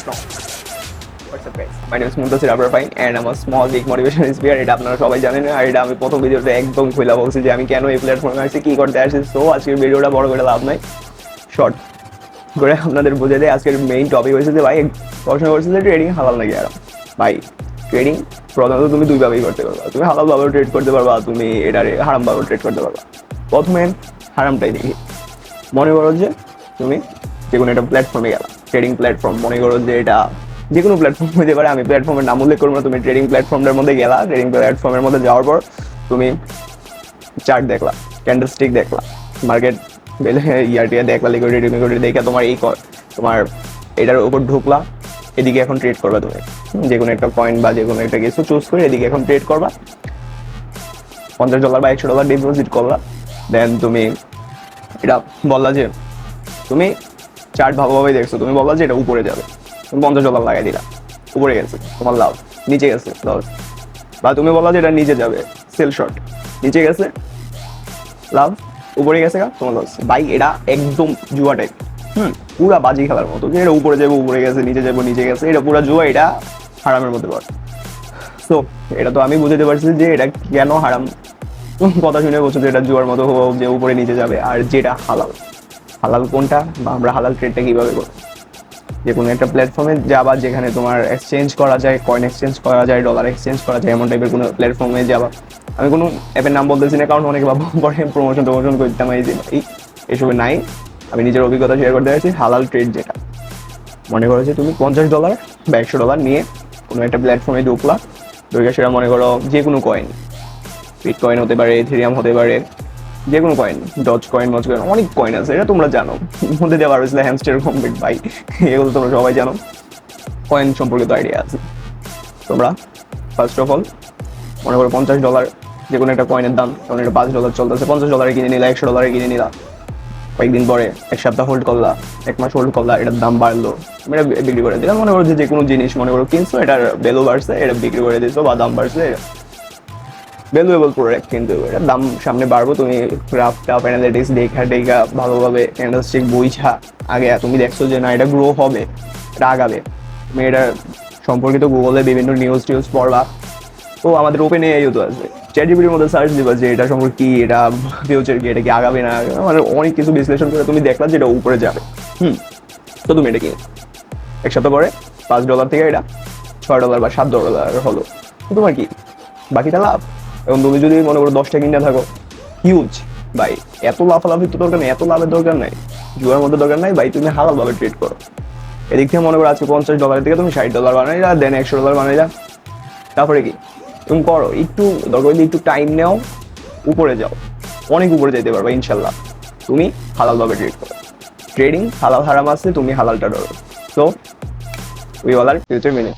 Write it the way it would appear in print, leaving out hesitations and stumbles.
Stop. What's up guys? My name is Muntasir Abrafine and I'm a small big motivation speaker. এটা আপনারা সবাই জানেন আর এটা আমি প্রথম ভিডিওতে একদম খুলে বলছি যে আমি কেন এই প্ল্যাটফর্মে আসছি, কি করতে আসছি। সো আজকের ভিডিওটা বড় করে লাভ নাই, শর্ট করে আপনাদের বুঝে দেয়। আজকের মেইন টপিক হয়েছে যে ভাই প্রশ্ন করছে যে ট্রেডিং হালাল নাকি আরাম। ভাই ট্রেডিং প্রথমত তুমি দুইভাবেই করতে পারবা, তুমি হালালভাবেও ট্রেড করতে পারবা, তুমি এটারে হারামভাবেও ট্রেড করতে পারবা। প্রথমে হারামটাই দেখি। মনে করো যে তুমি যে কোনো একটা প্ল্যাটফর্মে গেলা, ট্রেডিং প্ল্যাটফর্ম, মনে করো যে এটা যে কোনো প্ল্যাটফর্ম হতে পারে, আমি প্ল্যাটফর্মের নাম উল্লেখ করবো না। তুমি ট্রেডিং প্ল্যাটফর্মের মধ্যে গেলা, ট্রেডিং প্ল্যাটফর্মের মধ্যে যাওয়ার পর তুমি চার্ট দেখলা, ক্যান্ডেল স্টিক দেখলা, মার্কেট ইয়ারটিয়া দেখলা, লিকুইডিটি দেখে তোমার তোমার এটার উপর ঢুকলা, এদিকে এখন ট্রেড করবা। তুমি যে কোনো একটা কয়েন বা যে কোনো একটা কিছু চুজ করে এদিকে এখন ট্রেড করবা। $50 বা $100 ডিপোজিট করলা। দেন তুমি এটা বললা যে তুমি চার্ট ভালোভাবেই দেখছো, তুমি বললা যে এটা উপরে যাবে, তুমি $50 লাগাই দিলা, উপরে গেছে তোমার লাভ, নিচে গেছে লস। বা তুমি বললা যে এটা নিচে যাবে, সেল শর্ট, নিচে গেছে লাভ, উপরে গেছে তোমার লস। ভাই এটা একদম জুয়া টাইপ, পুরা বাজি খেলার মতো, যে এটা উপরে যাবো উপরে গেছে, নিচে যাবো নিচে গেছে, এটা পুরা জুয়া, এটা হারামের মধ্যে পড়ে। সো এটা তো আমি বুঝতে পারছি যে এটা কেন হারাম। কথা শুনে বলছো যে এটা জুয়ার মতো যে উপরে নিচে যাবে। আর যেটা হালাল, হালাল কোনটা বা আমরা হালাল ট্রেডটা কীভাবে করব? যে কোনো একটা প্ল্যাটফর্মে যাবা যেখানে তোমার এক্সচেঞ্জ করা যায়, কয়েন এক্সচেঞ্জ করা যায়, ডলার এক্সচেঞ্জ করা যায়, এমন টাইপের কোনো প্ল্যাটফর্মে যাবা। আমি কোনো অ্যাপের নাম বলতেছি না, কারণ অনেকে ভাবো পরে প্রমোশন করতাম, এসবে নাই। আমি নিজের অভিজ্ঞতা শেয়ার করতে চাইছি। হালাল ট্রেড যেটা, মনে করো যে তুমি $50 বা $100 নিয়ে কোনো একটা প্ল্যাটফর্মে ঢুকলা, ঢুকে সেটা মনে করো যে কোনো কয়েন, বিটকয়েন হতে পারে, ইথেরিয়াম হতে পারে, যে কোনো কয়েন, ডজ কয়েন, মজ কয়েন, অনেক কয়েন আছে, এটা তোমরা জানো। মধ্যে দেওয়া হয়েছিল হ্যামস্টার কমপ্লিট, ভাই এগুলো তোমরা সবাই জানো, কয়েন সম্পর্কিত আইডিয়া আছে। তোমরা ফার্স্ট অফ অল মনে করো $50 যে কোনো একটা কয়েনের দাম, কারণ এটা $5 চলতেছে, $50 কিনে নিলা, $100 কিনে নিলা। কয়েকদিন পরে এক সপ্তাহ হোল্ড করলা, এক মাস হোল্ড করলা, এটার দাম বাড়লো, এটা বিক্রি করে দিলাম। মনে করো যে কোনো জিনিস মনে করো কিনছো, এটার ভ্যালু বাড়ছে, এটা বিক্রি করে দিচ্ছ, বা দাম বাড়ছে, ভ্যালুয়েবল প্রোডাক্ট, কিন্তু এটার দাম সামনে বাড়বো। তুমি গ্রাফ অ্যানালিটিক্স দেখা ভালোভাবে ক্যান্ডেলস্টিক বইছা আগে তুমি দেখছো যে না এটা গ্রো হবে, এটা আগাবে, তুমি এটা সম্পর্কিত গুগলে বিভিন্ন নিউজ পড়বা। তো আমাদের ওপেন এআইও তো আছে, চ্যাটজিপিটির মধ্যে সার্চ দিবা যে এটা সম্পর্কে কি, এটা ফিউচার কি, এটা কি আগাবে না, মানে অনেক কিছু বিশ্লেষণ করে তুমি দেখলা যে এটা উপরে যাবে। তো তুমি এটা কিনে এক সপ্তাহ পরে $5 থেকে এটা $6 বা $7 হলো, তোমার কি বাকিটা লাভ। এবং তুমি যদি মনে করো 10টা কিনে থাকো, হিউজ ভাই, এত লাফালাফির তো দরকার নেই, এত লাভের দরকার নাই, জুয়ার মধ্যে দরকার নাই ভাই। তুমি হালালভাবে ট্রেড করো। এদিক থেকে মনে করো আজকে $50 থেকে তুমি $60 বানাইলা, দেন $100 বানাইলা, তারপরে কি তুমি করো, একটু দরকার হলে একটু টাইম নাও, উপরে যাও, অনেক উপরে যেতে পারবে ইনশাল্লাহ। তুমি হালালভাবে ট্রেড করো। ট্রেডিং হালাল হারাম আছে, তুমি হালালটা ধরো। So we all are future minute.